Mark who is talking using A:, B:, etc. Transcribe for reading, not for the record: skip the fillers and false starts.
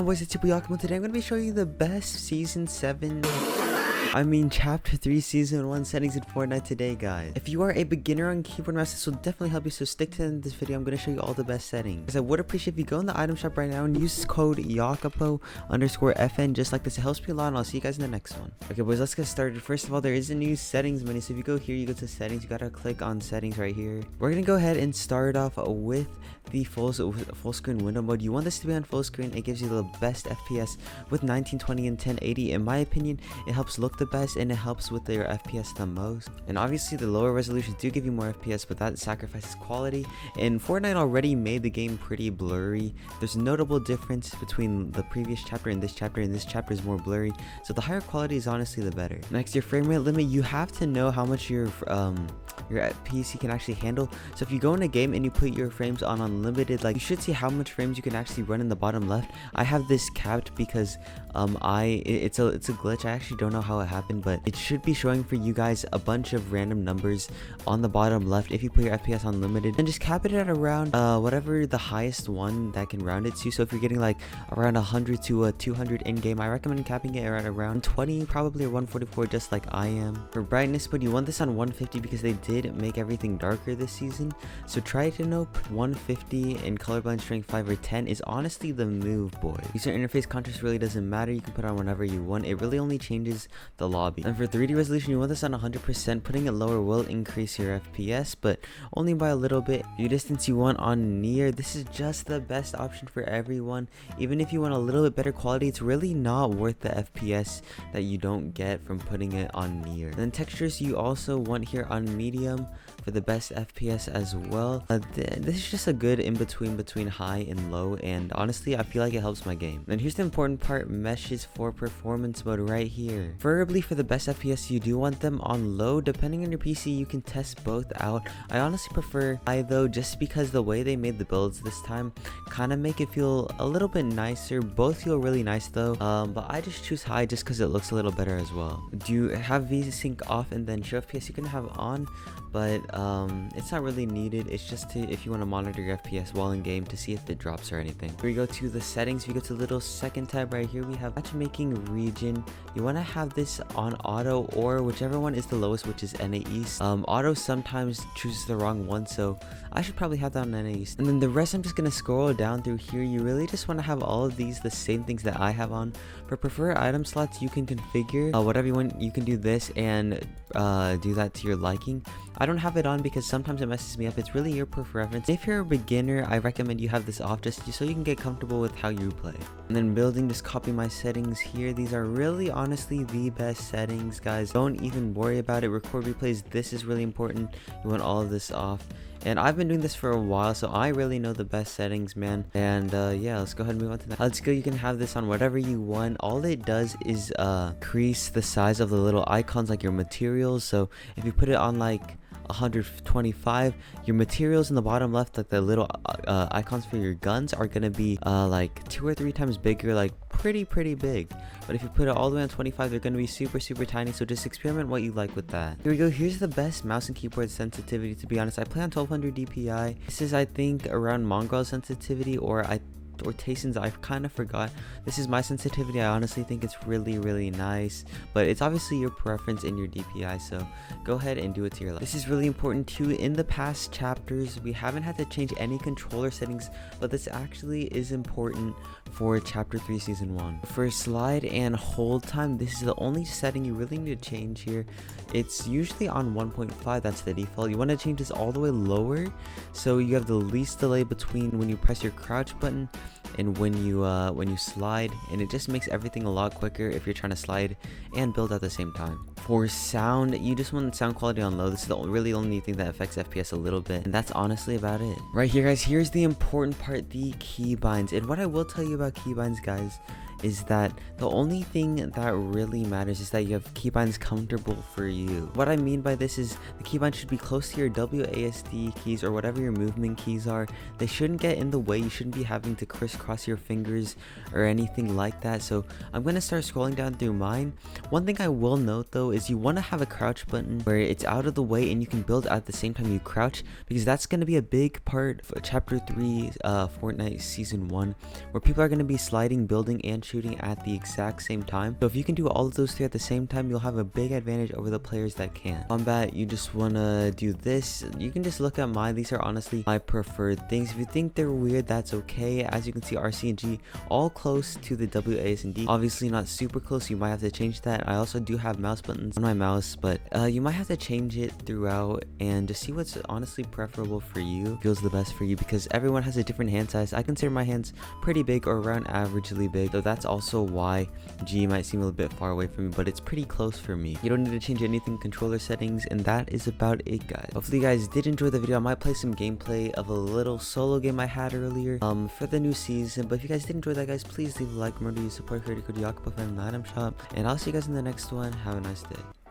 A: boys, it's your boy Yakumo. Today I'm going to be showing you the best Season 7, Chapter 3 Season 1 settings in Fortnite today, guys. If you are a beginner on keyboard mouse, this will definitely help you, so stick to the end of this video. I'm going to show you all the best settings. I would appreciate if you go in the item shop right now and use code Yakupo_FN just like this. It helps me a lot, and I'll see you guys in the next one. Okay, boys, let's get started. First of all, there is a new settings menu, so if you go here, you go to settings, you gotta click on settings right here. We're going to go ahead and start off with the full screen window mode. You want this to be on full screen. It gives you the best FPS with 1920 and 1080. In my opinion, it helps look the best and it helps with your FPS the most. And obviously the lower resolutions do give you more FPS, but that sacrifices quality. And Fortnite already made the game pretty blurry. There's a notable difference between the previous chapter and this chapter, and this chapter is more blurry, so the higher quality is honestly the better. Next, your frame rate limit. You have to know how much your PC can actually handle. So if you go in a game and you put your frames on unlimited, like, you should see how much frames you can actually run in the bottom left. I have this capped because it's a glitch. I actually don't know how it happened, but it should be showing for you guys a bunch of random numbers on the bottom left if you put your FPS on limited, and just cap it at around whatever the highest one that can round it to. So if you're getting like around 100 to 200 in game, I recommend capping it at around 20 probably, or 144, just like I am. For brightness mode, you want this on 150 because they did make everything darker this season, so try to know 150, and colorblind strength 5 or 10 is honestly the move, boy. User interface contrast really doesn't matter. You can put on whenever you want. It really only changes the lobby. And for 3D resolution, you want this on 100%. Putting it lower will increase your FPS, but only by a little bit. View distance you want on near. This is just the best option for everyone. Even if you want a little bit better quality, it's really not worth the FPS that you don't get from putting it on near. Then textures you also want here on medium for the best FPS as well. This is just a good in-between between high and low, and honestly I feel like it helps my game. Then here's the important part, meshes for performance mode right here. Preferably for the best FPS, you do want them on low. Depending on your PC, you can test both out. I honestly prefer high though, just because the way they made the builds this time kind of make it feel a little bit nicer. Both feel really nice though, but I just choose high just because it looks a little better as well. Do you have VSync off and then show FPS? You can have on, but it's not really needed. It's just to, if you want to monitor your FPS while in game to see if it drops or anything. Here we go to the settings. We go to the little second tab right here. We have matchmaking region. You want to have this on auto, or whichever one is the lowest, which is NA East. Auto sometimes chooses the wrong one, so I should probably have that on NA East. And then the rest, I'm just gonna scroll down through here. You really just want to have all of these the same things that I have on. For preferred item slots, you can configure whatever you want. You can do this and do that to your liking. I don't have it on because sometimes it messes me up. It's really your preference. If you're a beginner, I recommend you have this off just so you can get comfortable with how you play. And then building, just copy my settings here. These are really honestly the best settings, guys. Don't even worry about it. Record replays, this is really important. You want all of this off. And I've been doing this for a while, so I really know the best settings, man. And yeah, let's go ahead and move on to that. Let's go. You can have this on whatever you want. All it does is increase the size of the little icons, like your materials. So if you put it on like 125, your materials in the bottom left, like the little icons for your guns, are gonna be like 2 or 3 times bigger, like pretty big. But if you put it all the way on 25, they're gonna be super tiny, so just experiment what you like with that. Here we go. Here's the best mouse and keyboard sensitivity. To be honest, I play on 1200 DPI. This is, I think, around Mongrel sensitivity, or Tayson's, I kind of forgot. This is my sensitivity. I honestly think it's really nice, but it's obviously your preference in your DPI, so go ahead and do it to your life. This is really important too. In the past chapters, we haven't had to change any controller settings, but this actually is important for chapter 3 season 1. For slide and hold time, this is the only setting you really need to change here. It's usually on 1.5, that's the default. You want to change this all the way lower, so you have the least delay between when you press your crouch button and when you slide, and it just makes everything a lot quicker if you're trying to slide and build at the same time. For sound, you just want sound quality on low. This is the really only thing that affects FPS a little bit, and that's honestly about it. Right here, guys, here's the important part, the keybinds. And what I will tell you about keybinds, guys, is that the only thing that really matters is that you have keybinds comfortable for you. What I mean by this is the keybind should be close to your WASD keys or whatever your movement keys are. They shouldn't get in the way. You shouldn't be having to crisscross your fingers or anything like that. So I'm going to start scrolling down through mine. One thing I will note though is you want to have a crouch button where it's out of the way and you can build at the same time you crouch, because that's going to be a big part of chapter 3 Fortnite season 1, where people are going to be sliding, building, and shooting at the exact same time. So if you can do all of those three at the same time, you'll have a big advantage over the players that can. Combat, you just want to do this. You can just look at mine. These are honestly my preferred things. If you think they're weird, that's okay. As you can see, RC and G all close to the WASD. Obviously not super close, you might have to change that. I also do have mouse buttons on my mouse, but you might have to change it throughout and just see what's honestly preferable for you, feels the best for you, because everyone has a different hand size. I consider my hands pretty big or around averagely big, so that's also why G might seem a little bit far away from me, but it's pretty close for me. You don't need to change anything controller settings, and that is about it, guys. Hopefully you guys did enjoy the video. I might play some gameplay of a little solo game I had earlier for the new season, but if you guys did enjoy that, guys, please leave a like. Remember to use support creator code Yakuba from the item shop, and I'll see you guys in the next one. Have a nice day.